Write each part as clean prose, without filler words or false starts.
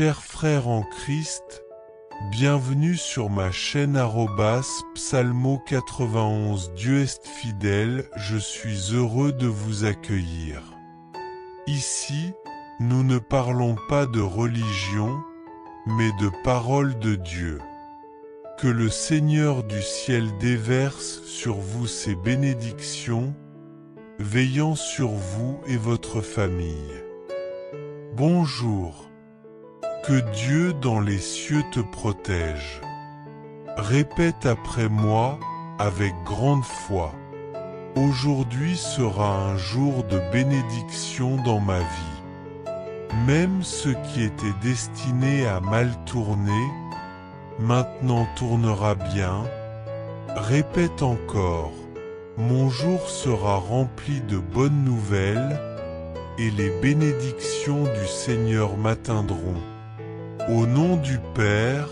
Chers frères en Christ, bienvenue sur ma chaîne @psalmo91. Dieu est fidèle, je suis heureux de vous accueillir. Ici, nous ne parlons pas de religion, mais de parole de Dieu. Que le Seigneur du ciel déverse sur vous ses bénédictions, veillant sur vous et votre famille. Bonjour. Que Dieu dans les cieux te protège. Répète après moi, avec grande foi. Aujourd'hui sera un jour de bénédiction dans ma vie. Même ce qui était destiné à mal tourner, maintenant tournera bien. Répète encore. Mon jour sera rempli de bonnes nouvelles, et les bénédictions du Seigneur m'atteindront. Au nom du Père,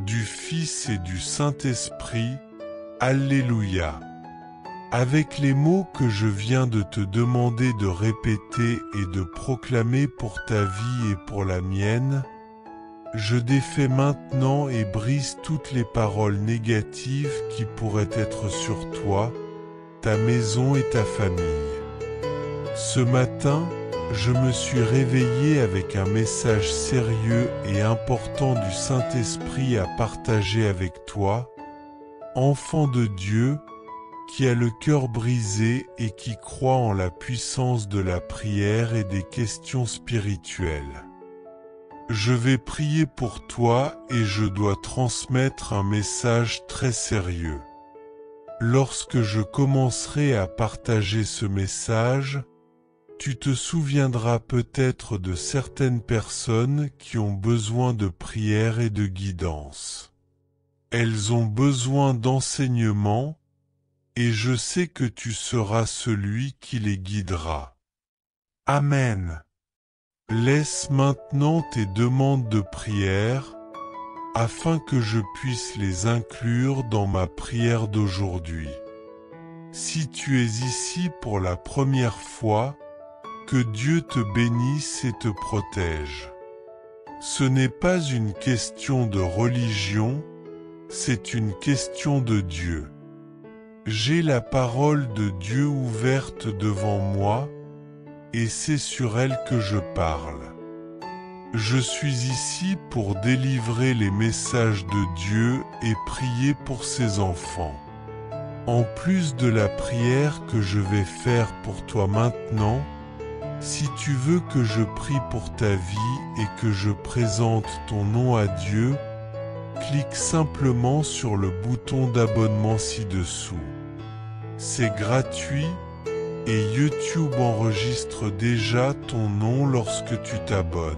du Fils et du Saint-Esprit, Alléluia. Avec les mots que je viens de te demander de répéter et de proclamer pour ta vie et pour la mienne, je défais maintenant et brise toutes les paroles négatives qui pourraient être sur toi, ta maison et ta famille. Ce matin, je me suis réveillé avec un message sérieux et important du Saint-Esprit à partager avec toi, enfant de Dieu, qui a le cœur brisé et qui croit en la puissance de la prière et des questions spirituelles. Je vais prier pour toi et je dois transmettre un message très sérieux. Lorsque je commencerai à partager ce message, tu te souviendras peut-être de certaines personnes qui ont besoin de prière et de guidance. Elles ont besoin d'enseignement, et je sais que tu seras celui qui les guidera. Amen. Laisse maintenant tes demandes de prière, afin que je puisse les inclure dans ma prière d'aujourd'hui. Si tu es ici pour la première fois, que Dieu te bénisse et te protège. Ce n'est pas une question de religion, c'est une question de Dieu. J'ai la parole de Dieu ouverte devant moi, et c'est sur elle que je parle. Je suis ici pour délivrer les messages de Dieu et prier pour ses enfants. En plus de la prière que je vais faire pour toi maintenant, si tu veux que je prie pour ta vie et que je présente ton nom à Dieu, clique simplement sur le bouton d'abonnement ci-dessous. C'est gratuit et YouTube enregistre déjà ton nom lorsque tu t'abonnes.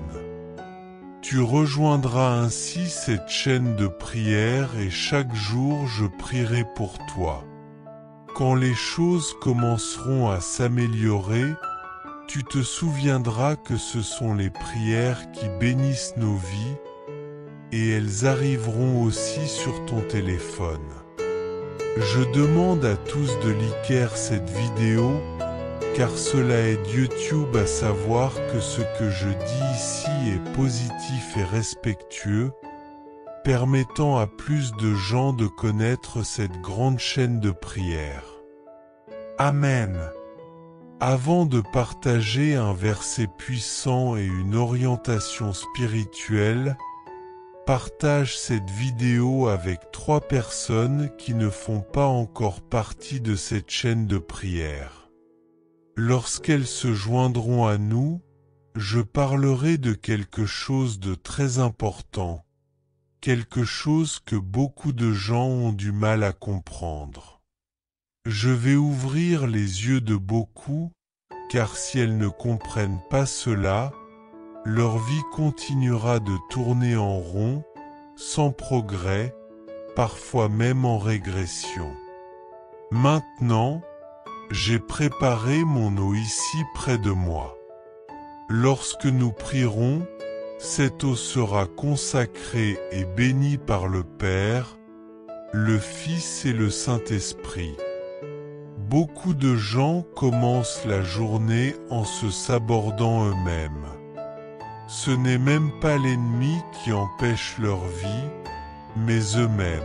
Tu rejoindras ainsi cette chaîne de prière et chaque jour je prierai pour toi. Quand les choses commenceront à s'améliorer, tu te souviendras que ce sont les prières qui bénissent nos vies, et elles arriveront aussi sur ton téléphone. Je demande à tous de liker cette vidéo, car cela aide YouTube à savoir que ce que je dis ici est positif et respectueux, permettant à plus de gens de connaître cette grande chaîne de prière. Amen. Avant de partager un verset puissant et une orientation spirituelle, partage cette vidéo avec 3 personnes qui ne font pas encore partie de cette chaîne de prière. Lorsqu'elles se joindront à nous, je parlerai de quelque chose de très important, quelque chose que beaucoup de gens ont du mal à comprendre. Je vais ouvrir les yeux de beaucoup, car si elles ne comprennent pas cela, leur vie continuera de tourner en rond, sans progrès, parfois même en régression. Maintenant, j'ai préparé mon eau ici près de moi. Lorsque nous prierons, cette eau sera consacrée et bénie par le Père, le Fils et le Saint-Esprit. Beaucoup de gens commencent la journée en se sabordant eux-mêmes. Ce n'est même pas l'ennemi qui empêche leur vie, mais eux-mêmes.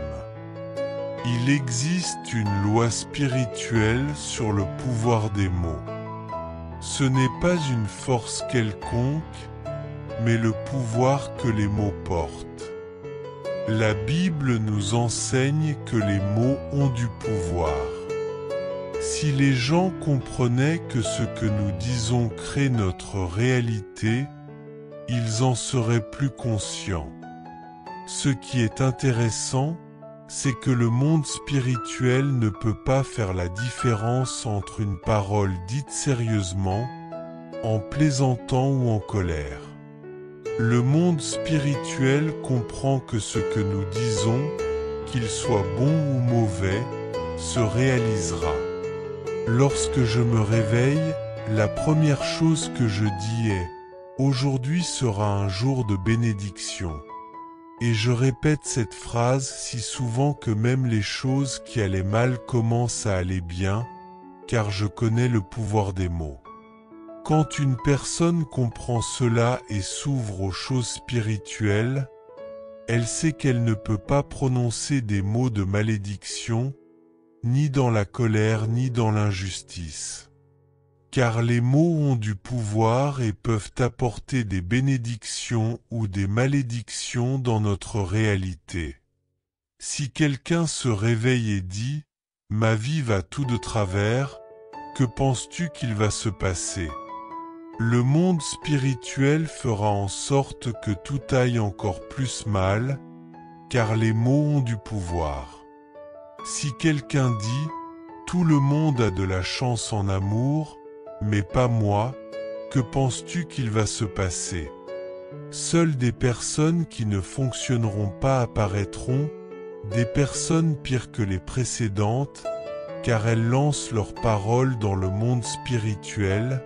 Il existe une loi spirituelle sur le pouvoir des mots. Ce n'est pas une force quelconque, mais le pouvoir que les mots portent. La Bible nous enseigne que les mots ont du pouvoir. Si les gens comprenaient que ce que nous disons crée notre réalité, ils en seraient plus conscients. Ce qui est intéressant, c'est que le monde spirituel ne peut pas faire la différence entre une parole dite sérieusement, en plaisantant ou en colère. Le monde spirituel comprend que ce que nous disons, qu'il soit bon ou mauvais, se réalisera. Lorsque je me réveille, la première chose que je dis est « Aujourd'hui sera un jour de bénédiction ». Et je répète cette phrase si souvent que même les choses qui allaient mal commencent à aller bien, car je connais le pouvoir des mots. Quand une personne comprend cela et s'ouvre aux choses spirituelles, elle sait qu'elle ne peut pas prononcer des mots de malédiction, ni dans la colère ni dans l'injustice. Car les mots ont du pouvoir et peuvent apporter des bénédictions ou des malédictions dans notre réalité. Si quelqu'un se réveille et dit « Ma vie va tout de travers », que penses-tu qu'il va se passer? Le monde spirituel fera en sorte que tout aille encore plus mal, car les mots ont du pouvoir. Si quelqu'un dit « Tout le monde a de la chance en amour », mais pas moi, que penses-tu qu'il va se passer? Seules des personnes qui ne fonctionneront pas apparaîtront, des personnes pires que les précédentes, car elles lancent leurs paroles dans le monde spirituel,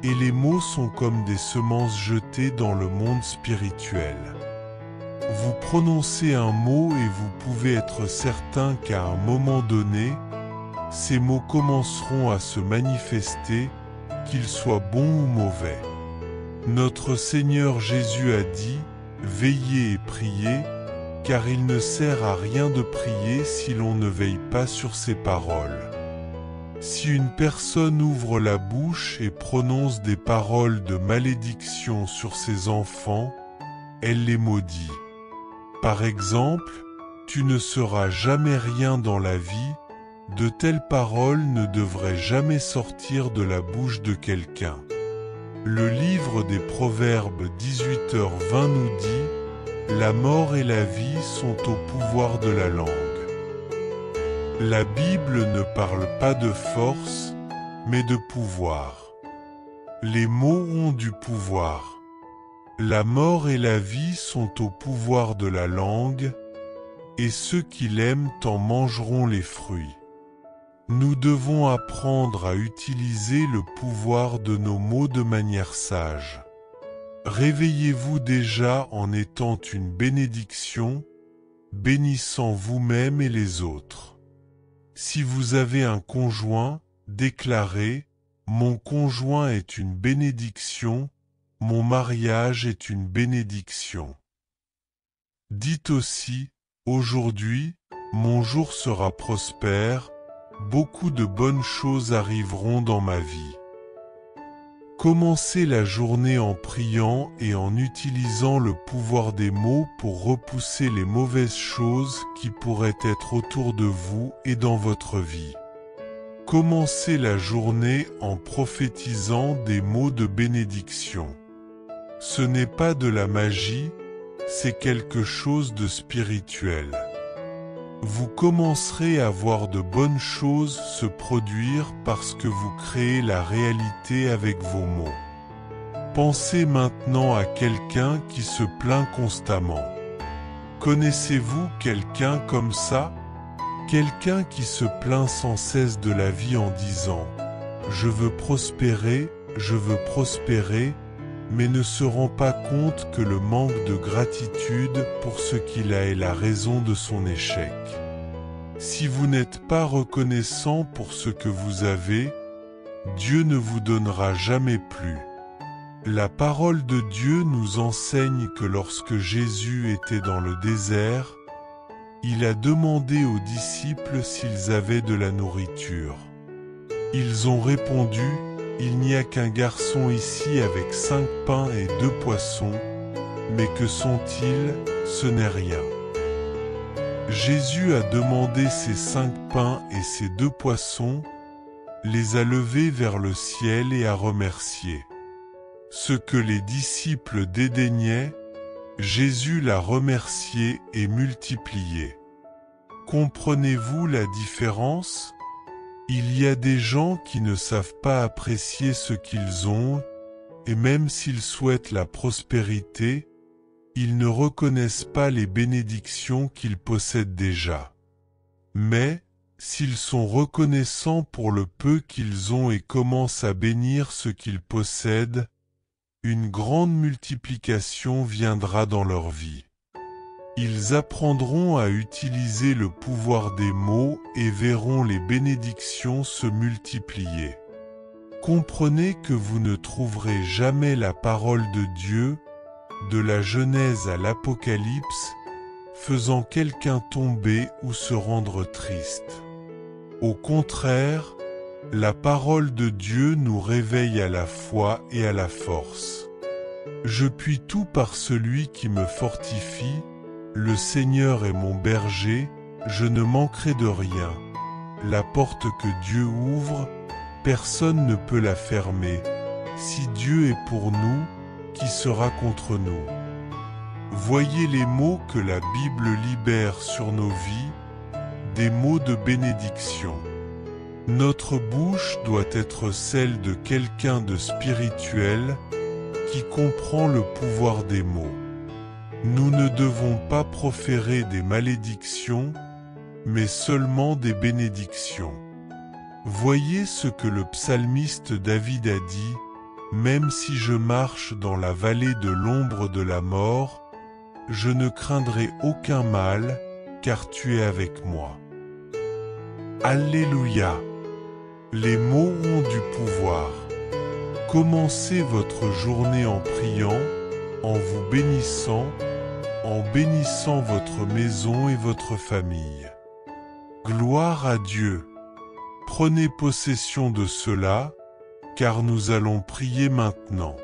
et les mots sont comme des semences jetées dans le monde spirituel. Vous prononcez un mot et vous pouvez être certain qu'à un moment donné, ces mots commenceront à se manifester, qu'ils soient bons ou mauvais. Notre Seigneur Jésus a dit « Veillez et priez », car il ne sert à rien de prier si l'on ne veille pas sur ses paroles. Si une personne ouvre la bouche et prononce des paroles de malédiction sur ses enfants, elle les maudit. Par exemple, « Tu ne seras jamais rien dans la vie », de telles paroles ne devraient jamais sortir de la bouche de quelqu'un. Le livre des Proverbes 18h20 nous dit « La mort et la vie sont au pouvoir de la langue ». La Bible ne parle pas de force, mais de pouvoir. Les mots ont du pouvoir. La mort et la vie sont au pouvoir de la langue, et ceux qui l'aiment en mangeront les fruits. Nous devons apprendre à utiliser le pouvoir de nos mots de manière sage. Réveillez-vous déjà en étant une bénédiction, bénissant vous-même et les autres. Si vous avez un conjoint, déclarez « Mon conjoint est une bénédiction, mon mariage est une bénédiction ». Dites aussi « Aujourd'hui, mon jour sera prospère, beaucoup de bonnes choses arriveront dans ma vie ». Commencez la journée en priant et en utilisant le pouvoir des mots pour repousser les mauvaises choses qui pourraient être autour de vous et dans votre vie. Commencez la journée en prophétisant des mots de bénédiction. Ce n'est pas de la magie, c'est quelque chose de spirituel. Vous commencerez à voir de bonnes choses se produire parce que vous créez la réalité avec vos mots. Pensez maintenant à quelqu'un qui se plaint constamment. Connaissez-vous quelqu'un comme ça? Quelqu'un qui se plaint sans cesse de la vie en disant « Je veux prospérer, mais ne se rend pas compte que le manque de gratitude pour ce qu'il a est la raison de son échec. Si vous n'êtes pas reconnaissant pour ce que vous avez, Dieu ne vous donnera jamais plus. La parole de Dieu nous enseigne que lorsque Jésus était dans le désert, il a demandé aux disciples s'ils avaient de la nourriture. Ils ont répondu, « Il n'y a qu'un garçon ici avec 5 pains et 2 poissons, mais que sont-ils? Ce n'est rien. » Jésus a demandé ces 5 pains et ces 2 poissons, les a levés vers le ciel et a remercié. Ce que les disciples dédaignaient, Jésus l'a remercié et multiplié. Comprenez-vous la différence? Il y a des gens qui ne savent pas apprécier ce qu'ils ont, et même s'ils souhaitent la prospérité, ils ne reconnaissent pas les bénédictions qu'ils possèdent déjà. Mais, s'ils sont reconnaissants pour le peu qu'ils ont et commencent à bénir ce qu'ils possèdent, une grande multiplication viendra dans leur vie. Ils apprendront à utiliser le pouvoir des mots et verront les bénédictions se multiplier. Comprenez que vous ne trouverez jamais la parole de Dieu, de la Genèse à l'Apocalypse, faisant quelqu'un tomber ou se rendre triste. Au contraire, la parole de Dieu nous réveille à la foi et à la force. Je puis tout par celui qui me fortifie, le Seigneur est mon berger, je ne manquerai de rien. La porte que Dieu ouvre, personne ne peut la fermer. Si Dieu est pour nous, qui sera contre nous? Voyez les mots que la Bible libère sur nos vies, des mots de bénédiction. Notre bouche doit être celle de quelqu'un de spirituel qui comprend le pouvoir des mots. Nous ne devons pas proférer des malédictions, mais seulement des bénédictions. Voyez ce que le psalmiste David a dit, « Même si je marche dans la vallée de l'ombre de la mort, je ne craindrai aucun mal, car tu es avec moi. » Alléluia! Les mots ont du pouvoir. Commencez votre journée en priant, en vous bénissant, en bénissant votre maison et votre famille. Gloire à Dieu! Prenez possession de cela, car nous allons prier maintenant.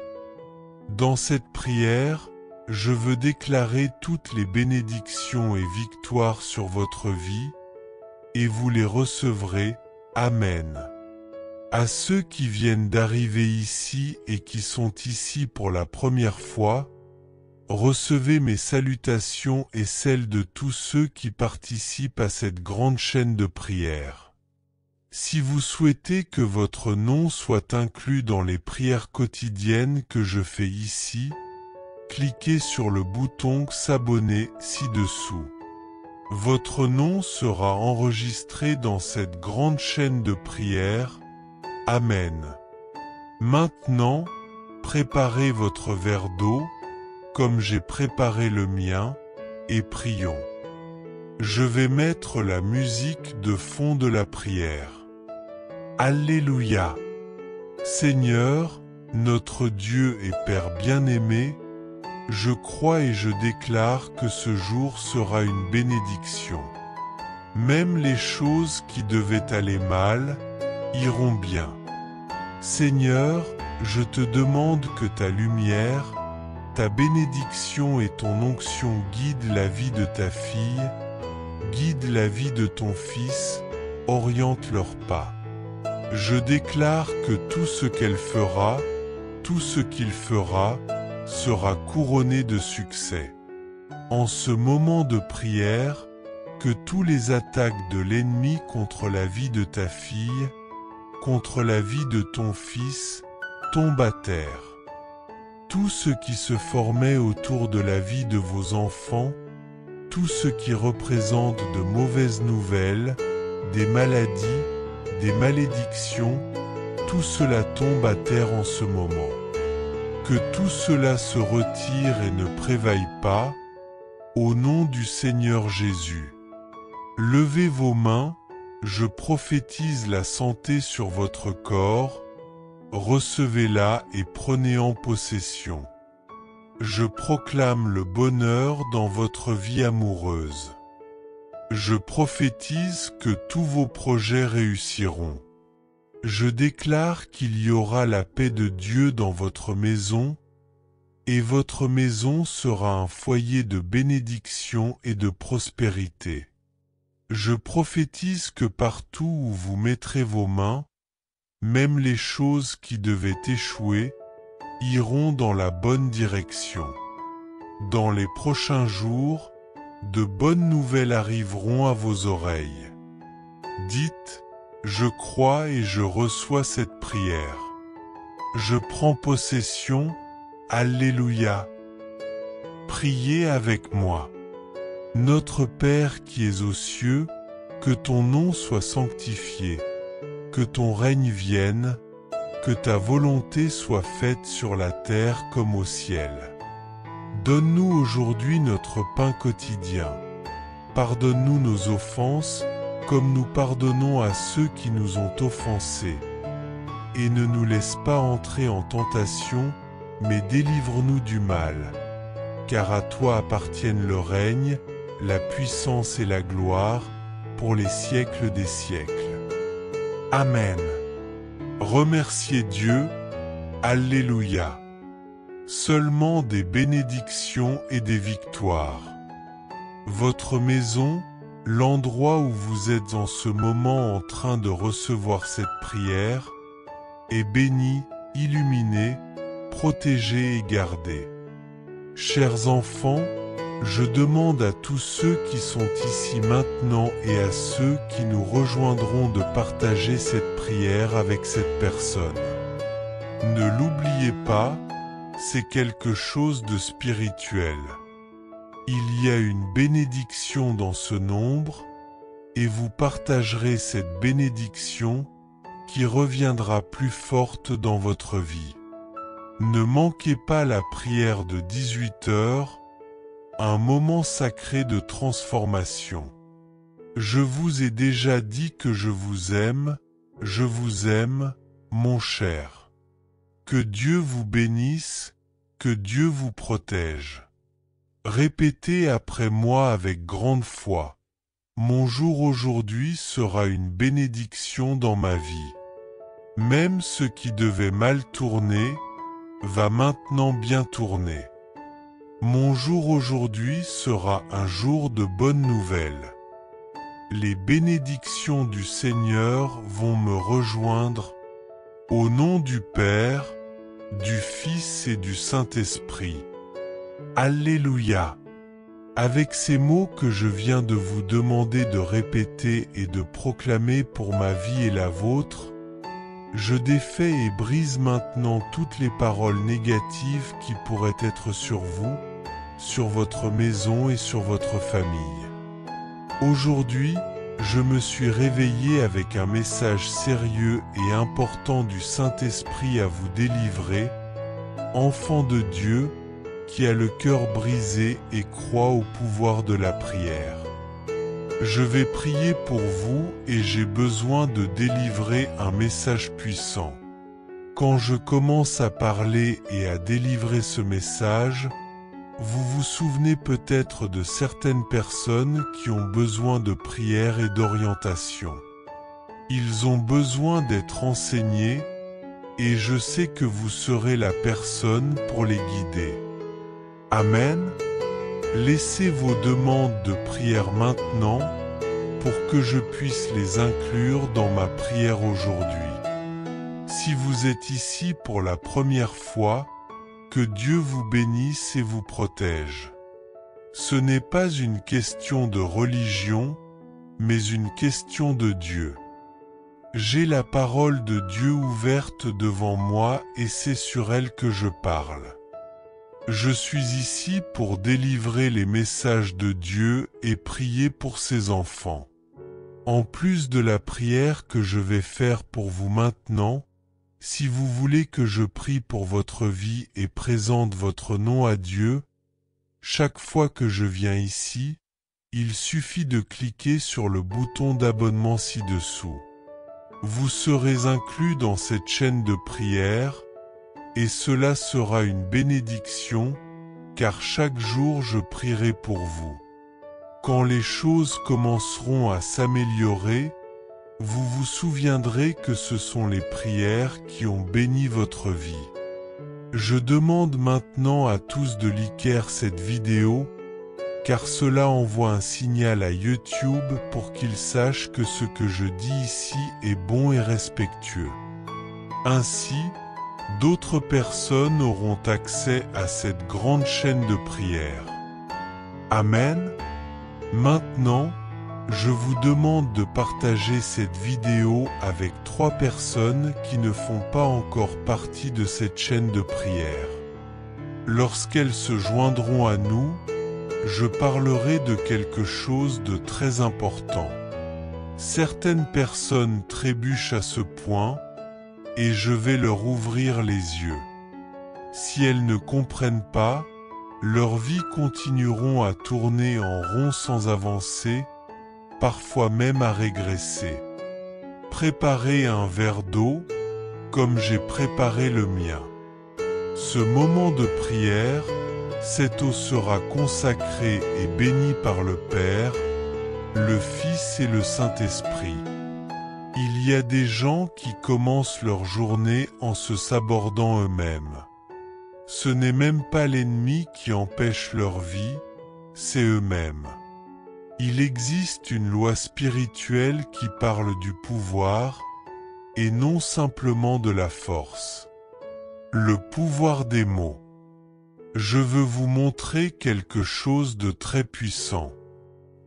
Dans cette prière, je veux déclarer toutes les bénédictions et victoires sur votre vie, et vous les recevrez. Amen. À ceux qui viennent d'arriver ici et qui sont ici pour la première fois, recevez mes salutations et celles de tous ceux qui participent à cette grande chaîne de prière. Si vous souhaitez que votre nom soit inclus dans les prières quotidiennes que je fais ici, cliquez sur le bouton « S'abonner » ci-dessous. Votre nom sera enregistré dans cette grande chaîne de prière. Amen. Maintenant, préparez votre verre d'eau, comme j'ai préparé le mien, et prions. Je vais mettre la musique de fond de la prière. Alléluia! Seigneur, notre Dieu et Père bien-aimé, je crois et je déclare que ce jour sera une bénédiction. Même les choses qui devaient aller mal, iront bien. Seigneur, je te demande que ta lumière, ta bénédiction et ton onction guident la vie de ta fille, guident la vie de ton fils, oriente leurs pas. Je déclare que tout ce qu'elle fera, tout ce qu'il fera, sera couronné de succès. En ce moment de prière, que tous les attaques de l'ennemi contre la vie de ta fille, contre la vie de ton fils, tombent à terre. Tout ce qui se formait autour de la vie de vos enfants, tout ce qui représente de mauvaises nouvelles, des maladies, des malédictions, tout cela tombe à terre en ce moment. Que tout cela se retire et ne prévaille pas, au nom du Seigneur Jésus. Levez vos mains, je prophétise la santé sur votre corps, recevez-la et prenez en possession. Je proclame le bonheur dans votre vie amoureuse. Je prophétise que tous vos projets réussiront. Je déclare qu'il y aura la paix de Dieu dans votre maison, et votre maison sera un foyer de bénédiction et de prospérité. Je prophétise que partout où vous mettrez vos mains, même les choses qui devaient échouer, iront dans la bonne direction. Dans les prochains jours, de bonnes nouvelles arriveront à vos oreilles. Dites, je crois et je reçois cette prière. Je prends possession, Alléluia. Priez avec moi. Notre Père qui es aux cieux, que ton nom soit sanctifié, que ton règne vienne, que ta volonté soit faite sur la terre comme au ciel. Donne-nous aujourd'hui notre pain quotidien. Pardonne-nous nos offenses, comme nous pardonnons à ceux qui nous ont offensés. Et ne nous laisse pas entrer en tentation, mais délivre-nous du mal. Car à toi appartiennent le règne, la puissance et la gloire, pour les siècles des siècles. Amen. Remerciez Dieu, Alléluia. Seulement des bénédictions et des victoires. Votre maison, l'endroit où vous êtes en ce moment en train de recevoir cette prière, est béni, illuminé, protégé et gardé. Chers enfants, je demande à tous ceux qui sont ici maintenant et à ceux qui nous rejoindront de partager cette prière avec cette personne. Ne l'oubliez pas, c'est quelque chose de spirituel. Il y a une bénédiction dans ce nombre, et vous partagerez cette bénédiction qui reviendra plus forte dans votre vie. Ne manquez pas la prière de 18 heures, un moment sacré de transformation. Je vous ai déjà dit que je vous aime, mon cher. Que Dieu vous bénisse, que Dieu vous protège. Répétez après moi avec grande foi. Mon jour aujourd'hui sera une bénédiction dans ma vie. Même ce qui devait mal tourner, va maintenant bien tourner. Mon jour aujourd'hui sera un jour de bonnes nouvelles. Les bénédictions du Seigneur vont me rejoindre, au nom du Père, du Fils et du Saint-Esprit. Alléluia. Avec ces mots que je viens de vous demander de répéter et de proclamer pour ma vie et la vôtre, je défais et brise maintenant toutes les paroles négatives qui pourraient être sur vous, sur votre maison et sur votre famille. Aujourd'hui, je me suis réveillé avec un message sérieux et important du Saint-Esprit à vous délivrer, enfant de Dieu, qui a le cœur brisé et croit au pouvoir de la prière. Je vais prier pour vous et j'ai besoin de délivrer un message puissant. Quand je commence à parler et à délivrer ce message, vous vous souvenez peut-être de certaines personnes qui ont besoin de prière et d'orientation. Ils ont besoin d'être enseignés et je sais que vous serez la personne pour les guider. Amen. Laissez vos demandes de prière maintenant pour que je puisse les inclure dans ma prière aujourd'hui. Si vous êtes ici pour la première fois, que Dieu vous bénisse et vous protège. Ce n'est pas une question de religion, mais une question de Dieu. J'ai la parole de Dieu ouverte devant moi et c'est sur elle que je parle. Je suis ici pour délivrer les messages de Dieu et prier pour ses enfants. En plus de la prière que je vais faire pour vous maintenant, si vous voulez que je prie pour votre vie et présente votre nom à Dieu, chaque fois que je viens ici, il suffit de cliquer sur le bouton d'abonnement ci-dessous. Vous serez inclus dans cette chaîne de prière, et cela sera une bénédiction, car chaque jour je prierai pour vous. Quand les choses commenceront à s'améliorer, vous vous souviendrez que ce sont les prières qui ont béni votre vie. Je demande maintenant à tous de liker cette vidéo, car cela envoie un signal à YouTube pour qu'il sache que ce que je dis ici est bon et respectueux. Ainsi, d'autres personnes auront accès à cette grande chaîne de prière. Amen. Maintenant, je vous demande de partager cette vidéo avec 3 personnes qui ne font pas encore partie de cette chaîne de prière. Lorsqu'elles se joindront à nous, je parlerai de quelque chose de très important. Certaines personnes trébuchent à ce point, et je vais leur ouvrir les yeux. Si elles ne comprennent pas, leurs vies continueront à tourner en rond sans avancer, parfois même à régresser. Préparez un verre d'eau, comme j'ai préparé le mien. Ce moment de prière, cette eau sera consacrée et bénie par le Père, le Fils et le Saint-Esprit. Il y a des gens qui commencent leur journée en se sabordant eux-mêmes. Ce n'est même pas l'ennemi qui empêche leur vie, c'est eux-mêmes. Il existe une loi spirituelle qui parle du pouvoir, et non simplement de la force. Le pouvoir des mots. Je veux vous montrer quelque chose de très puissant.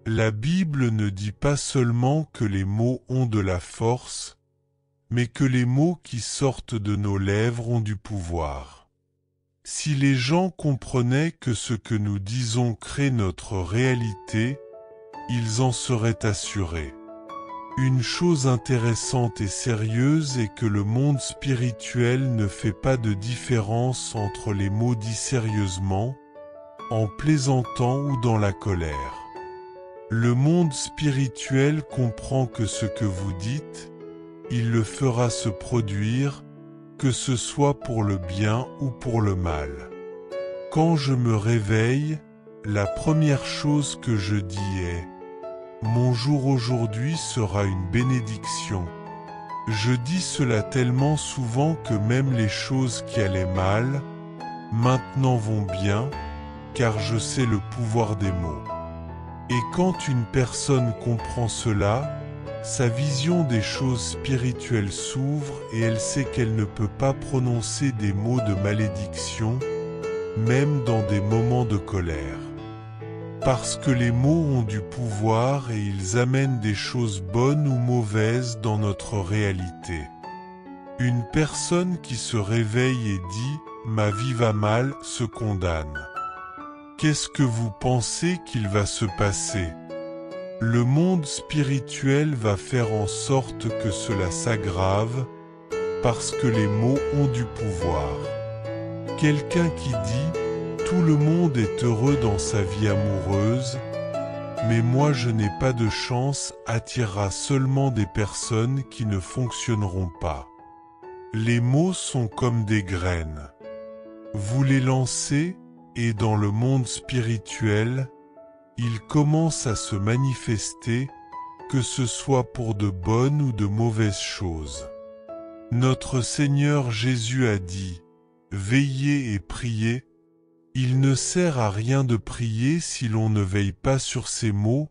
La Bible ne dit pas seulement que les mots ont de la force, mais que les mots qui sortent de nos lèvres ont du pouvoir. Si les gens comprenaient que ce que nous disons crée notre réalité, ils en seraient assurés. Une chose intéressante et sérieuse est que le monde spirituel ne fait pas de différence entre les mots dits sérieusement, en plaisantant ou dans la colère. Le monde spirituel comprend que ce que vous dites, il le fera se produire, que ce soit pour le bien ou pour le mal. Quand je me réveille, la première chose que je dis est « Mon jour aujourd'hui sera une bénédiction ». Je dis cela tellement souvent que même les choses qui allaient mal, maintenant vont bien, car je sais le pouvoir des mots. Et quand une personne comprend cela, sa vision des choses spirituelles s'ouvre et elle sait qu'elle ne peut pas prononcer des mots de malédiction, même dans des moments de colère. Parce que les mots ont du pouvoir et ils amènent des choses bonnes ou mauvaises dans notre réalité. Une personne qui se réveille et dit « Ma vie va mal » se condamne. Qu'est-ce que vous pensez qu'il va se passer? Le monde spirituel va faire en sorte que cela s'aggrave, parce que les mots ont du pouvoir. Quelqu'un qui dit « Tout le monde est heureux dans sa vie amoureuse, mais moi je n'ai pas de chance » attirera seulement des personnes qui ne fonctionneront pas. Les mots sont comme des graines. Vous les lancez, et dans le monde spirituel, ils commencent à se manifester, que ce soit pour de bonnes ou de mauvaises choses. Notre Seigneur Jésus a dit « Veillez et priez ». Il ne sert à rien de prier si l'on ne veille pas sur ces mots,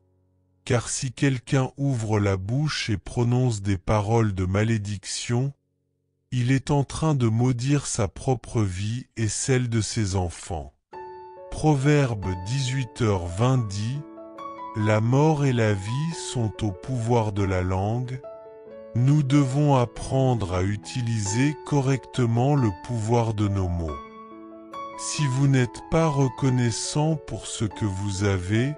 car si quelqu'un ouvre la bouche et prononce des paroles de malédiction, il est en train de maudire sa propre vie et celle de ses enfants. Proverbe 18h20 dit « La mort et la vie sont au pouvoir de la langue. Nous devons apprendre à utiliser correctement le pouvoir de nos mots. » Si vous n'êtes pas reconnaissant pour ce que vous avez,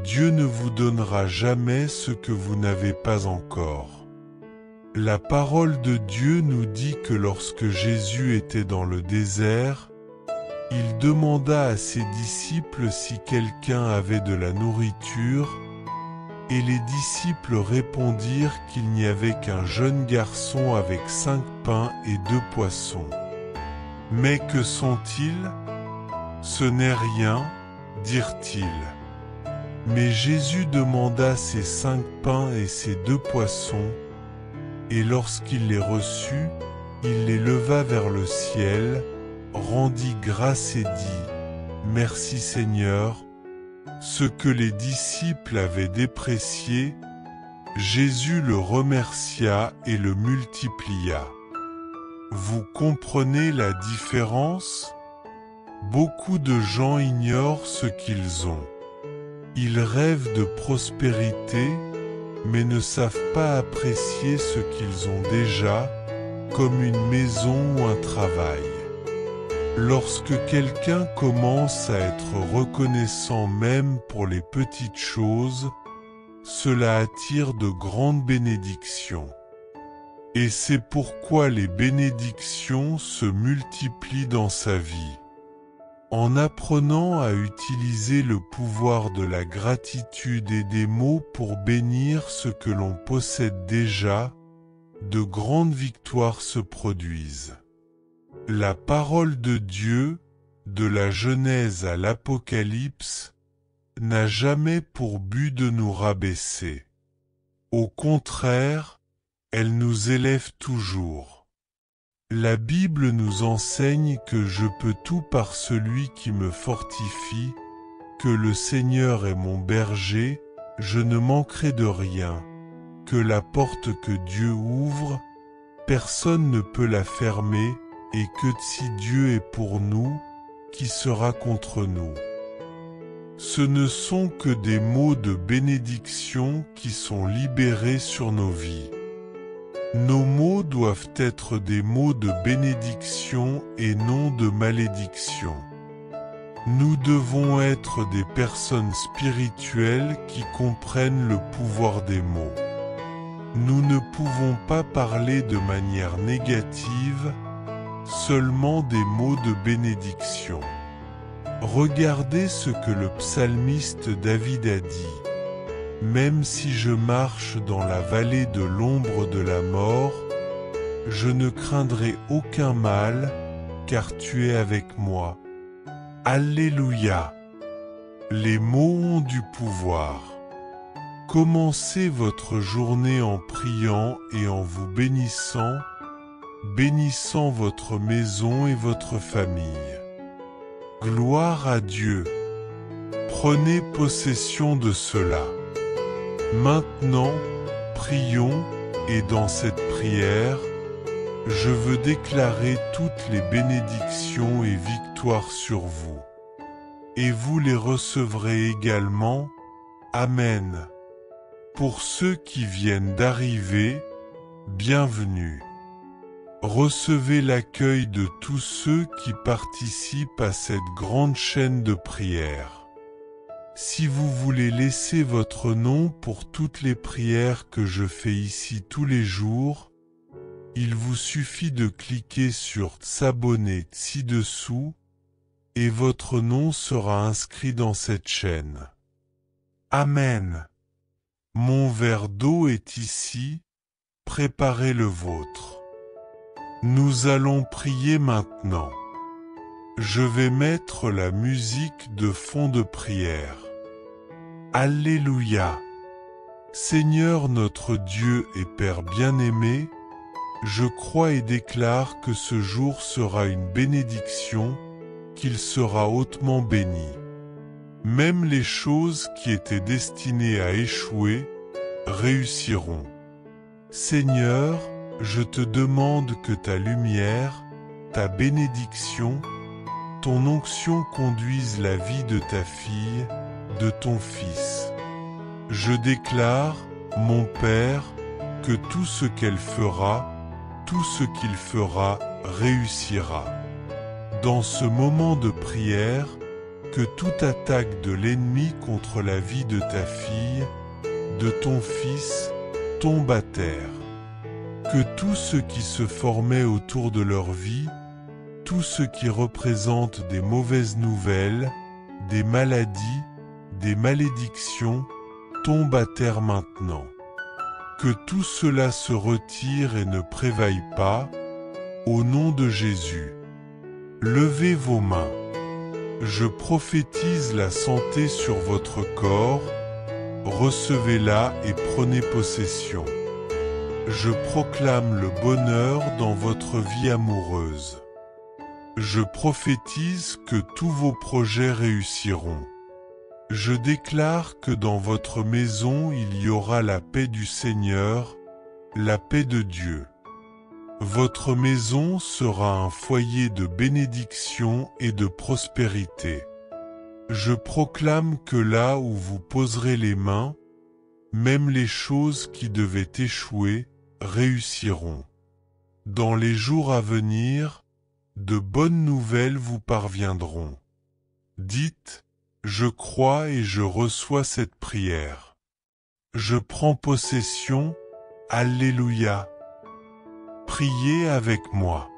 Dieu ne vous donnera jamais ce que vous n'avez pas encore. La parole de Dieu nous dit que lorsque Jésus était dans le désert, il demanda à ses disciples si quelqu'un avait de la nourriture, Et les disciples répondirent qu'il n'y avait qu'un jeune garçon avec 5 pains et 2 poissons. Mais que sont-ils? Ce n'est rien, dirent-ils. Mais Jésus demanda ces 5 pains et ces 2 poissons, et lorsqu'il les reçut, il les leva vers le ciel, rendit grâce et dit « Merci Seigneur ». Ce que les disciples avaient déprécié, Jésus le remercia et le multiplia. Vous comprenez la différence? Beaucoup de gens ignorent ce qu'ils ont. Ils rêvent de prospérité, mais ne savent pas apprécier ce qu'ils ont déjà, comme une maison ou un travail. Lorsque quelqu'un commence à être reconnaissant même pour les petites choses, cela attire de grandes bénédictions. Et c'est pourquoi les bénédictions se multiplient dans sa vie. En apprenant à utiliser le pouvoir de la gratitude et des mots pour bénir ce que l'on possède déjà, de grandes victoires se produisent. La parole de Dieu, de la Genèse à l'Apocalypse, n'a jamais pour but de nous rabaisser. Au contraire, elle nous élève toujours. La Bible nous enseigne que je peux tout par celui qui me fortifie, que le Seigneur est mon berger, je ne manquerai de rien, que la porte que Dieu ouvre, personne ne peut la fermer, et que si Dieu est pour nous, qui sera contre nous? Ce ne sont que des mots de bénédiction qui sont libérés sur nos vies. Nos mots doivent être des mots de bénédiction et non de malédiction. Nous devons être des personnes spirituelles qui comprennent le pouvoir des mots. Nous ne pouvons pas parler de manière négative, seulement des mots de bénédiction. Regardez ce que le psalmiste David a dit. Même si je marche dans la vallée de l'ombre de la mort, je ne craindrai aucun mal, car tu es avec moi. Alléluia! Les mots ont du pouvoir. Commencez votre journée en priant et en vous bénissant, bénissant votre maison et votre famille. Gloire à Dieu! Prenez possession de cela. Maintenant, prions, et dans cette prière, je veux déclarer toutes les bénédictions et victoires sur vous. Et vous les recevrez également. Amen. Pour ceux qui viennent d'arriver, bienvenue. Recevez l'accueil de tous ceux qui participent à cette grande chaîne de prière. Si vous voulez laisser votre nom pour toutes les prières que je fais ici tous les jours, il vous suffit de cliquer sur « S'abonner » ci-dessous et votre nom sera inscrit dans cette chaîne. Amen. Mon verre d'eau est ici, préparez le vôtre. Nous allons prier maintenant. Je vais mettre la musique de fond de prière. Alléluia! Seigneur notre Dieu et Père bien-aimé, je crois et déclare que ce jour sera une bénédiction, qu'il sera hautement béni. Même les choses qui étaient destinées à échouer, réussiront. Seigneur, je te demande que ta lumière, ta bénédiction, ton onction conduise la vie de ta fille, de ton fils. Je déclare, mon Père, que tout ce qu'elle fera, tout ce qu'il fera, réussira. Dans ce moment de prière, que toute attaque de l'ennemi contre la vie de ta fille, de ton fils, tombe à terre. Que tout ce qui se formait autour de leur vie, tout ce qui représente des mauvaises nouvelles, des maladies, des malédictions, tombe à terre maintenant. Que tout cela se retire et ne prévaille pas, au nom de Jésus. Levez vos mains. Je prophétise la santé sur votre corps, recevez-la et prenez possession. Je proclame le bonheur dans votre vie amoureuse. Je prophétise que tous vos projets réussiront. Je déclare que dans votre maison il y aura la paix du Seigneur, la paix de Dieu. Votre maison sera un foyer de bénédiction et de prospérité. Je proclame que là où vous poserez les mains, même les choses qui devaient échouer réussiront. Dans les jours à venir, de bonnes nouvelles vous parviendront. Dites, je crois et je reçois cette prière. Je prends possession, Alléluia. Priez avec moi.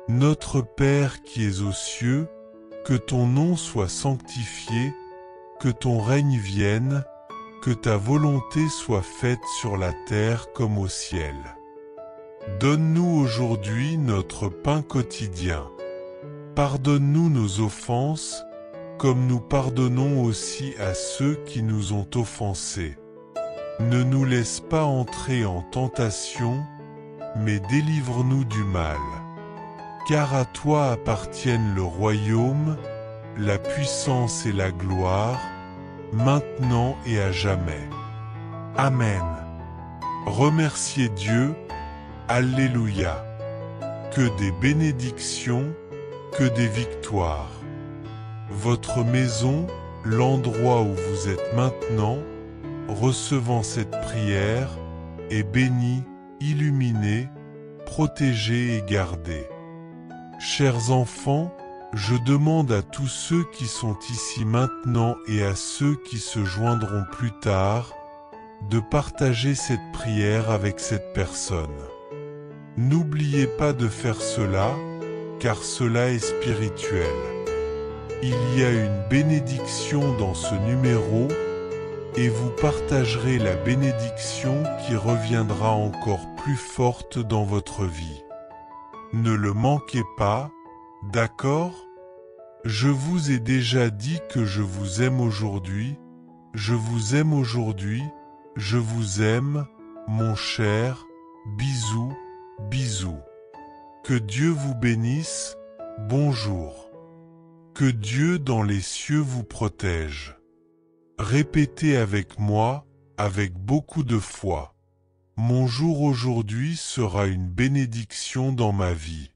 Notre Père qui es aux cieux, que ton nom soit sanctifié, que ton règne vienne, que ta volonté soit faite sur la terre comme au ciel. Donne-nous aujourd'hui notre pain quotidien. Pardonne-nous nos offenses, comme nous pardonnons aussi à ceux qui nous ont offensés. Ne nous laisse pas entrer en tentation, mais délivre-nous du mal. Car à toi appartiennent le royaume, la puissance et la gloire, maintenant et à jamais. Amen. Remerciez Dieu, Alléluia. Que des bénédictions, que des victoires. Votre maison, l'endroit où vous êtes maintenant, recevant cette prière, est bénie, illuminée, protégée et gardée. Chers enfants, je demande à tous ceux qui sont ici maintenant et à ceux qui se joindront plus tard, de partager cette prière avec cette personne. N'oubliez pas de faire cela, car cela est spirituel. Il y a une bénédiction dans ce numéro, et vous partagerez la bénédiction qui reviendra encore plus forte dans votre vie. Ne le manquez pas, d'accord? Je vous ai déjà dit que je vous aime aujourd'hui, je vous aime aujourd'hui, je vous aime, mon cher, bisous, bisous. Que Dieu vous bénisse, bonjour. Que Dieu dans les cieux vous protège. Répétez avec moi, avec beaucoup de foi. Mon jour aujourd'hui sera une bénédiction dans ma vie.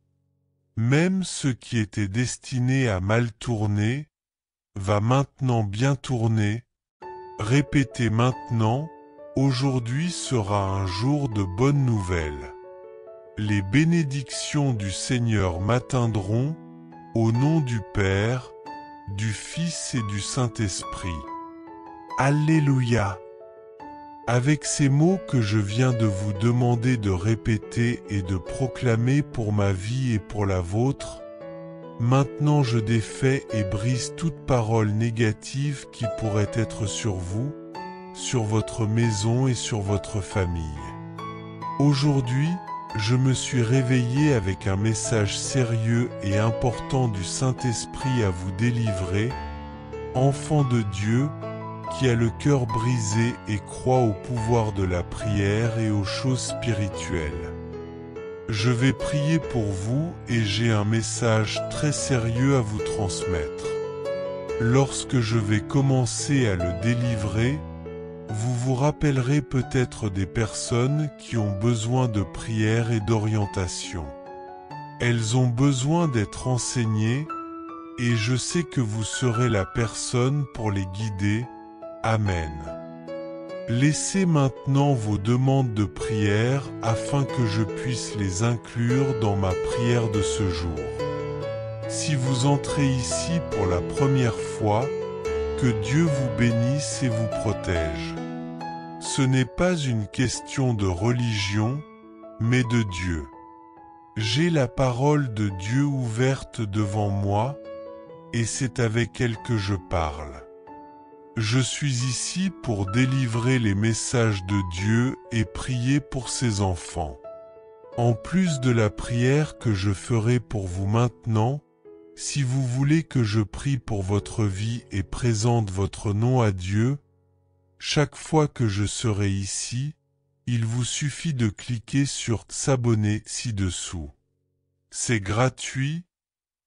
Même ce qui était destiné à mal tourner, va maintenant bien tourner. Répétez maintenant, aujourd'hui sera un jour de bonnes nouvelles. Les bénédictions du Seigneur m'atteindront, au nom du Père, du Fils et du Saint-Esprit. Alléluia. Avec ces mots que je viens de vous demander de répéter et de proclamer pour ma vie et pour la vôtre, maintenant je défais et brise toute parole négative qui pourrait être sur vous, sur votre maison et sur votre famille. Aujourd'hui, je me suis réveillé avec un message sérieux et important du Saint-Esprit à vous délivrer, enfant de Dieu, qui a le cœur brisé et croit au pouvoir de la prière et aux choses spirituelles. Je vais prier pour vous et j'ai un message très sérieux à vous transmettre. Lorsque je vais commencer à le délivrer, vous vous rappellerez peut-être des personnes qui ont besoin de prière et d'orientation. Elles ont besoin d'être enseignées et je sais que vous serez la personne pour les guider. Amen. Laissez maintenant vos demandes de prière afin que je puisse les inclure dans ma prière de ce jour. Si vous entrez ici pour la première fois, que Dieu vous bénisse et vous protège. Ce n'est pas une question de religion, mais de Dieu. J'ai la parole de Dieu ouverte devant moi, et c'est avec elle que je parle. Je suis ici pour délivrer les messages de Dieu et prier pour ses enfants. En plus de la prière que je ferai pour vous maintenant, si vous voulez que je prie pour votre vie et présente votre nom à Dieu, chaque fois que je serai ici, il vous suffit de cliquer sur « S'abonner » ci-dessous. C'est gratuit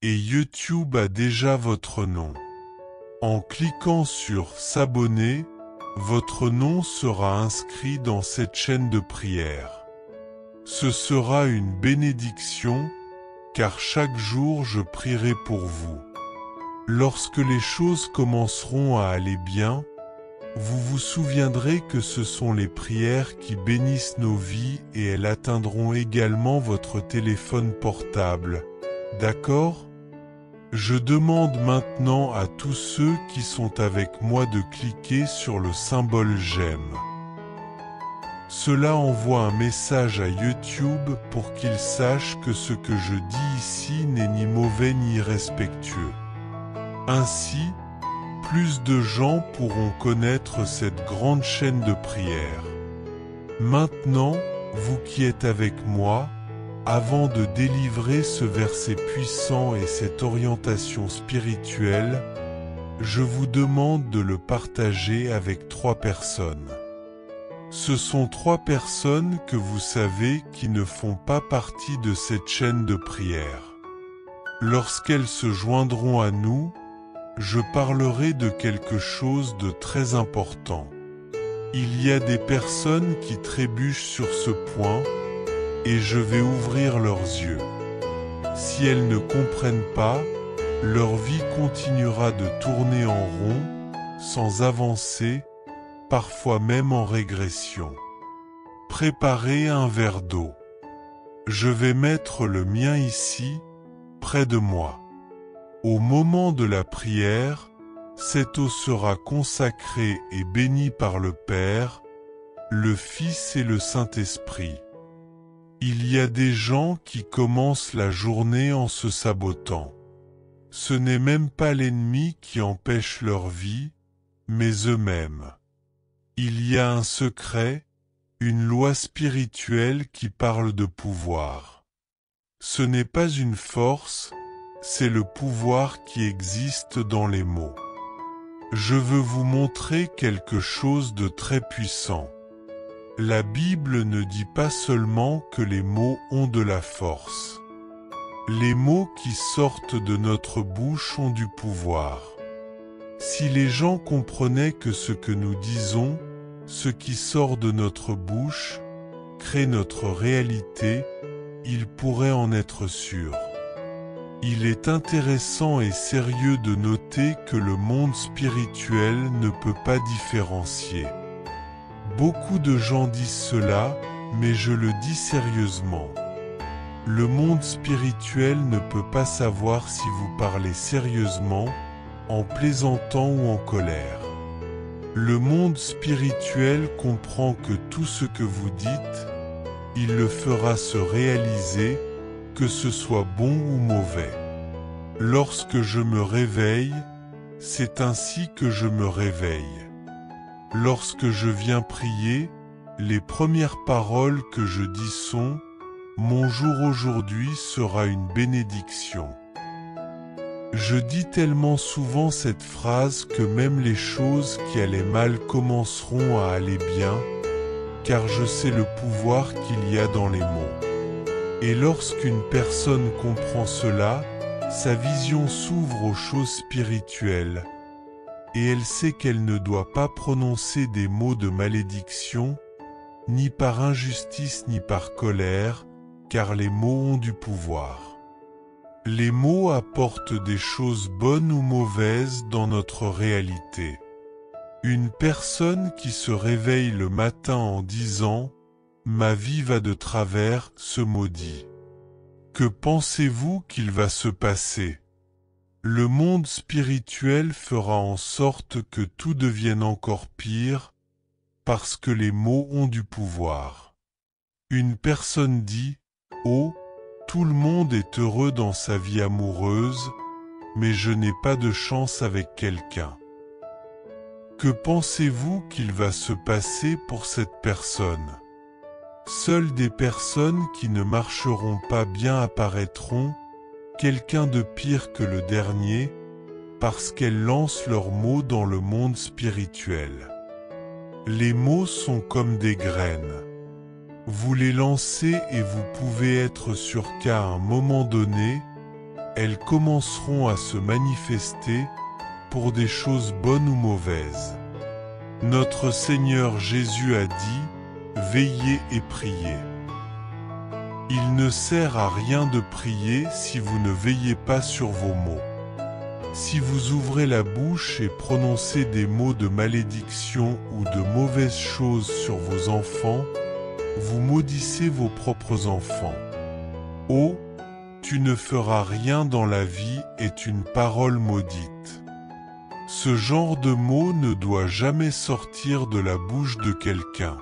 et YouTube a déjà votre nom. En cliquant sur « S'abonner », votre nom sera inscrit dans cette chaîne de prière. Ce sera une bénédiction, car chaque jour je prierai pour vous. Lorsque les choses commenceront à aller bien, vous vous souviendrez que ce sont les prières qui bénissent nos vies et elles atteindront également votre téléphone portable. D'accord ? Je demande maintenant à tous ceux qui sont avec moi de cliquer sur le symbole j'aime. Cela envoie un message à YouTube pour qu'il sache que ce que je dis ici n'est ni mauvais ni irrespectueux. Ainsi, plus de gens pourront connaître cette grande chaîne de prière. Maintenant, vous qui êtes avec moi, avant de délivrer ce verset puissant et cette orientation spirituelle, je vous demande de le partager avec 3 personnes. Ce sont 3 personnes que vous savez qui ne font pas partie de cette chaîne de prière. Lorsqu'elles se joindront à nous, je parlerai de quelque chose de très important. Il y a des personnes qui trébuchent sur ce point, et je vais ouvrir leurs yeux. Si elles ne comprennent pas, leur vie continuera de tourner en rond, sans avancer, parfois même en régression. Préparez un verre d'eau. Je vais mettre le mien ici, près de moi. Au moment de la prière, cette eau sera consacrée et bénie par le Père, le Fils et le Saint-Esprit. Il y a des gens qui commencent la journée en se sabotant. Ce n'est même pas l'ennemi qui empêche leur vie, mais eux-mêmes. Il y a un secret, une loi spirituelle qui parle de pouvoir. Ce n'est pas une force, c'est le pouvoir qui existe dans les mots. Je veux vous montrer quelque chose de très puissant. La Bible ne dit pas seulement que les mots ont de la force. Les mots qui sortent de notre bouche ont du pouvoir. Si les gens comprenaient que ce que nous disons, ce qui sort de notre bouche, crée notre réalité, ils pourraient en être sûrs. Il est intéressant et sérieux de noter que le monde spirituel ne peut pas différencier. Beaucoup de gens disent cela, mais je le dis sérieusement. Le monde spirituel ne peut pas savoir si vous parlez sérieusement, en plaisantant ou en colère. Le monde spirituel comprend que tout ce que vous dites, il le fera se réaliser, que ce soit bon ou mauvais. Lorsque je me réveille, c'est ainsi que je me réveille. Lorsque je viens prier, les premières paroles que je dis sont « Mon jour aujourd'hui sera une bénédiction ». Je dis tellement souvent cette phrase que même les choses qui allaient mal commenceront à aller bien, car je sais le pouvoir qu'il y a dans les mots. Et lorsqu'une personne comprend cela, sa vision s'ouvre aux choses spirituelles, et elle sait qu'elle ne doit pas prononcer des mots de malédiction, ni par injustice ni par colère, car les mots ont du pouvoir. Les mots apportent des choses bonnes ou mauvaises dans notre réalité. Une personne qui se réveille le matin en disant « Ma vie va de travers » se maudit. Que pensez-vous qu'il va se passer? Le monde spirituel fera en sorte que tout devienne encore pire, parce que les mots ont du pouvoir. Une personne dit « Oh, tout le monde est heureux dans sa vie amoureuse, mais je n'ai pas de chance avec quelqu'un. » Que pensez-vous qu'il va se passer pour cette personne? Seules des personnes qui ne marcheront pas bien apparaîtront, quelqu'un de pire que le dernier, parce qu'elles lancent leurs mots dans le monde spirituel. Les mots sont comme des graines. Vous les lancez et vous pouvez être sûr qu'à un moment donné, elles commenceront à se manifester pour des choses bonnes ou mauvaises. Notre Seigneur Jésus a dit « Veillez et priez ». Il ne sert à rien de prier si vous ne veillez pas sur vos mots. Si vous ouvrez la bouche et prononcez des mots de malédiction ou de mauvaises choses sur vos enfants, vous maudissez vos propres enfants. Oh, tu ne feras rien dans la vie est une parole maudite. Ce genre de mots ne doit jamais sortir de la bouche de quelqu'un.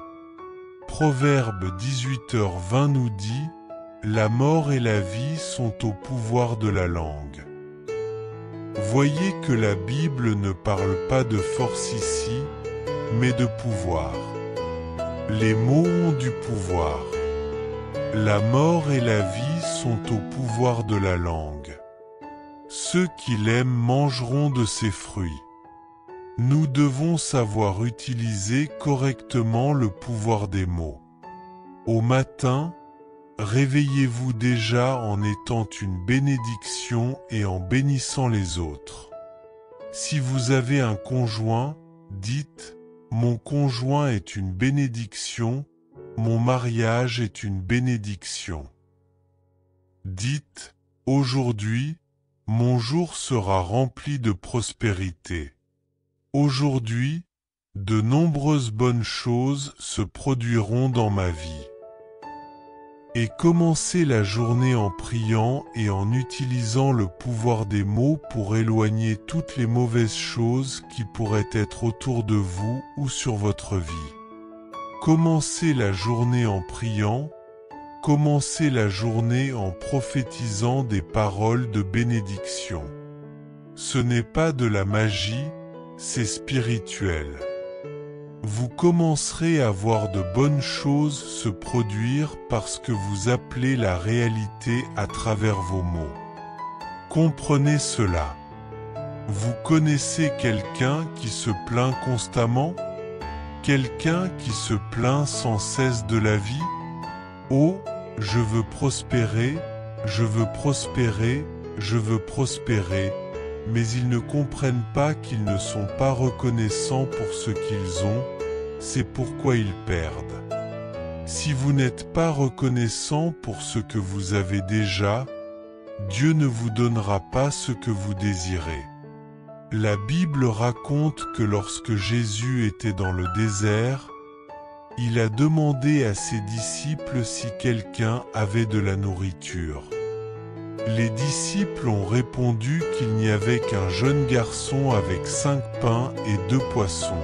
Proverbe 18h20 nous dit « La mort et la vie sont au pouvoir de la langue ». Voyez que la Bible ne parle pas de force ici, mais de pouvoir. Les mots ont du pouvoir. La mort et la vie sont au pouvoir de la langue. Ceux qui l'aiment mangeront de ses fruits. Nous devons savoir utiliser correctement le pouvoir des mots. Au matin, réveillez-vous déjà en étant une bénédiction et en bénissant les autres. Si vous avez un conjoint, dites « Mon conjoint est une bénédiction, mon mariage est une bénédiction ». Dites « Aujourd'hui, mon jour sera rempli de prospérité. Aujourd'hui, de nombreuses bonnes choses se produiront dans ma vie. » Et commencez la journée en priant et en utilisant le pouvoir des mots pour éloigner toutes les mauvaises choses qui pourraient être autour de vous ou sur votre vie. Commencez la journée en priant, commencez la journée en prophétisant des paroles de bénédiction. Ce n'est pas de la magie, c'est spirituel. Vous commencerez à voir de bonnes choses se produire parce que vous appelez la réalité à travers vos mots. Comprenez cela. Vous connaissez quelqu'un qui se plaint constamment? Quelqu'un qui se plaint sans cesse de la vie? Oh, je veux prospérer, je veux prospérer, je veux prospérer. Mais ils ne comprennent pas qu'ils ne sont pas reconnaissants pour ce qu'ils ont, c'est pourquoi ils perdent. Si vous n'êtes pas reconnaissant pour ce que vous avez déjà, Dieu ne vous donnera pas ce que vous désirez. La Bible raconte que lorsque Jésus était dans le désert, il a demandé à ses disciples si quelqu'un avait de la nourriture. Les disciples ont répondu qu'il n'y avait qu'un jeune garçon avec 5 pains et 2 poissons.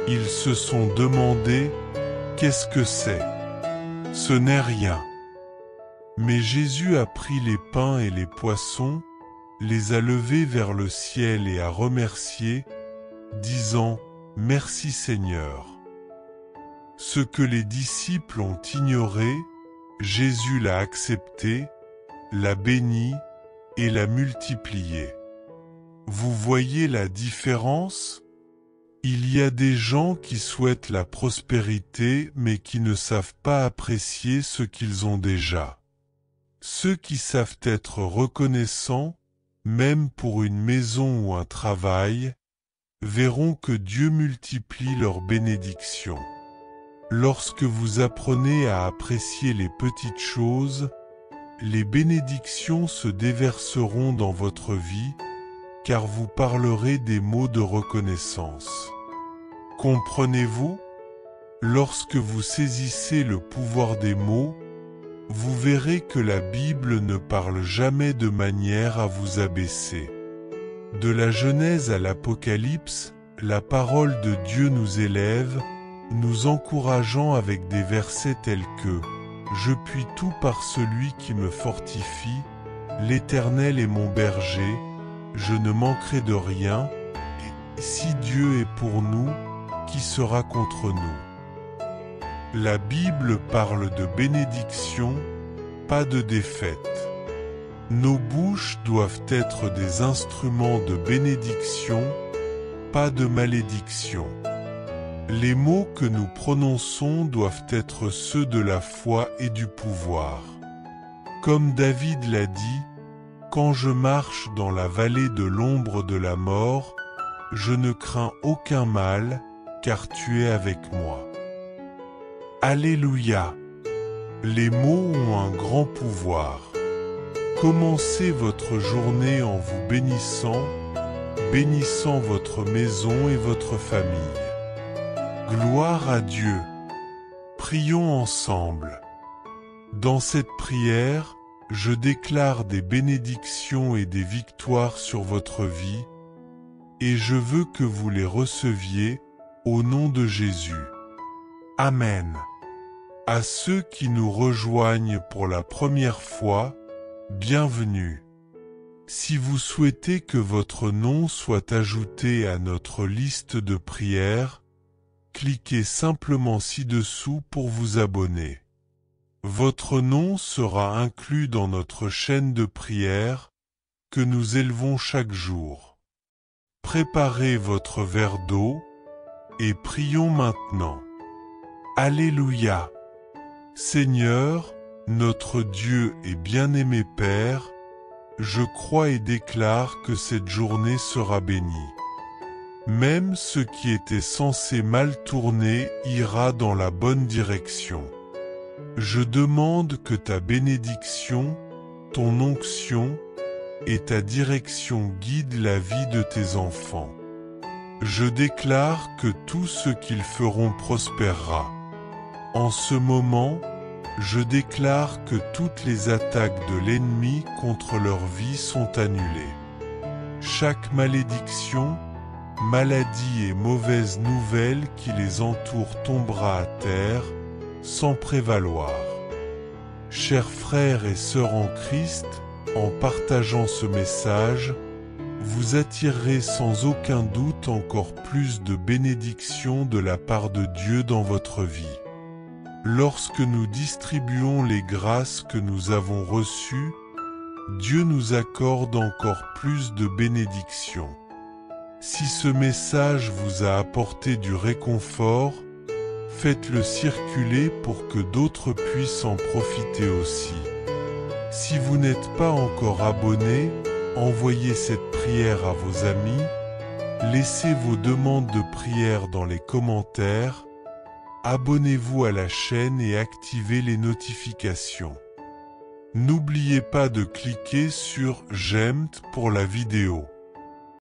Ils se sont demandé « Qu'est-ce que c'est ? Ce n'est rien ». Mais Jésus a pris les pains et les poissons, les a levés vers le ciel et a remercié, disant « Merci Seigneur ». Ce que les disciples ont ignoré, Jésus l'a accepté, l'a béni et l'a multiplié. Vous voyez la différence? Il y a des gens qui souhaitent la prospérité mais qui ne savent pas apprécier ce qu'ils ont déjà. Ceux qui savent être reconnaissants, même pour une maison ou un travail, verront que Dieu multiplie leurs bénédictions. Lorsque vous apprenez à apprécier les petites choses, les bénédictions se déverseront dans votre vie, car vous parlerez des mots de reconnaissance. Comprenez-vous? Lorsque vous saisissez le pouvoir des mots, vous verrez que la Bible ne parle jamais de manière à vous abaisser. De la Genèse à l'Apocalypse, la parole de Dieu nous élève, nous encourageant avec des versets tels que « Je puis tout par celui qui me fortifie, l'Éternel est mon berger, je ne manquerai de rien. » Si Dieu est pour nous, qui sera contre nous? La Bible parle de bénédiction, pas de défaite. Nos bouches doivent être des instruments de bénédiction, pas de malédiction. Les mots que nous prononçons doivent être ceux de la foi et du pouvoir. Comme David l'a dit, « Quand je marche dans la vallée de l'ombre de la mort, je ne crains aucun mal, car tu es avec moi. » Alléluia! Les mots ont un grand pouvoir. Commencez votre journée en vous bénissant votre maison et votre famille. Gloire à Dieu! Prions ensemble. Dans cette prière, je déclare des bénédictions et des victoires sur votre vie, et je veux que vous les receviez au nom de Jésus. Amen. À ceux qui nous rejoignent pour la première fois, bienvenue. Si vous souhaitez que votre nom soit ajouté à notre liste de prières, cliquez simplement ci-dessous pour vous abonner. Votre nom sera inclus dans notre chaîne de prière que nous élevons chaque jour. Préparez votre verre d'eau et prions maintenant. Alléluia! Seigneur, notre Dieu et bien-aimé Père, je crois et déclare que cette journée sera bénie. Même ce qui était censé mal tourner ira dans la bonne direction. Je demande que ta bénédiction, ton onction et ta direction guident la vie de tes enfants. Je déclare que tout ce qu'ils feront prospérera. En ce moment, je déclare que toutes les attaques de l'ennemi contre leur vie sont annulées. Chaque malédiction, maladie et mauvaise nouvelle qui les entoure tombera à terre, sans prévaloir. Chers frères et sœurs en Christ, en partageant ce message, vous attirerez sans aucun doute encore plus de bénédictions de la part de Dieu dans votre vie. Lorsque nous distribuons les grâces que nous avons reçues, Dieu nous accorde encore plus de bénédictions. Si ce message vous a apporté du réconfort, faites-le circuler pour que d'autres puissent en profiter aussi. Si vous n'êtes pas encore abonné, envoyez cette prière à vos amis, laissez vos demandes de prière dans les commentaires, abonnez-vous à la chaîne et activez les notifications. N'oubliez pas de cliquer sur « J'aime » pour la vidéo.